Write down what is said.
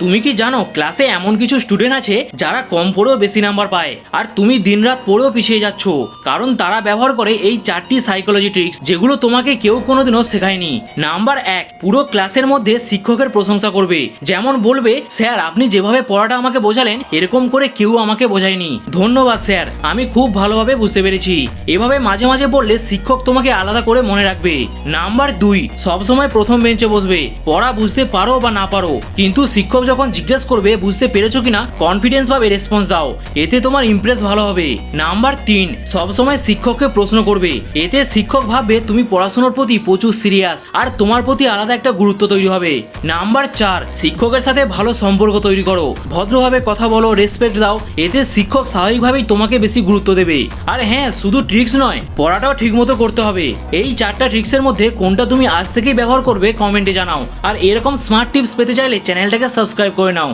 তুমি কি জানো ক্লাসে এমন কিছু স্টুডেন্ট আছে যারা কম পড়েও বেশি নাম্বার পায়, আর তুমি দিনরাত পড়েও পিছিয়ে যাচ্ছ, কারণ তারা ব্যবহার করে এই 4টি সাইকোলজি ট্রিক্স যেগুলো তোমাকে কেউ কোনোদিনও শেখায়নি। নাম্বার 1, পুরো ক্লাসের মধ্যে শিক্ষকের প্রশংসা করবে। যেমন বলবে, স্যার আপনি যেভাবে পড়াটা আমাকে বোঝালেন এরকম করে কেউ আমাকে বোঝায়নি, ধন্যবাদ স্যার, আমি খুব ভালোভাবে বুঝতে পেরেছি। এভাবে মাঝে মাঝে বললে শিক্ষক তোমাকে আলাদা করে মনে রাখবে। নাম্বার 2, সবসময় প্রথম বেঞ্চে বসবে। পড়া বুঝতে পারো বা না পারো, কিন্তু শিক্ষক যখন জিজ্ঞেস করবে বুঝতে পেরেছো কিনা, কনফিডেন্স ভাবে রেসপন্স দাও, এতে তোমার ইমপ্রেস ভালো হবে। নাম্বার 3, সবসময় শিক্ষককে প্রশ্ন করবে। এতে শিক্ষক ভাববে তুমি পড়াশোনার প্রতি প্রচুর সিরিয়াস, আর তোমার প্রতি আলাদা একটা গুরুত্ব তৈরি হবে। নাম্বার 4, শিক্ষকের সাথে ভালো সম্পর্ক তৈরি করো, ভদ্রভাবে কথা বলো, রেসপেক্ট দাও, এতে শিক্ষক স্বাভাবিকভাবেই তোমাকে বেশি গুরুত্ব দেবে। আর হ্যাঁ, শুধু ট্রিক্স নয়, পড়াটাও ঠিকমতো করতে হবে। এই 4টা ট্রিক্সের মধ্যে কোনটা তুমি আজ থেকেই ব্যবহার করবে কমেন্টে জানাও। আর এরকম স্মার্ট টিপস পেতে চাইলে চ্যানেলটাকে সাবস্ক্রাইব করে নাও।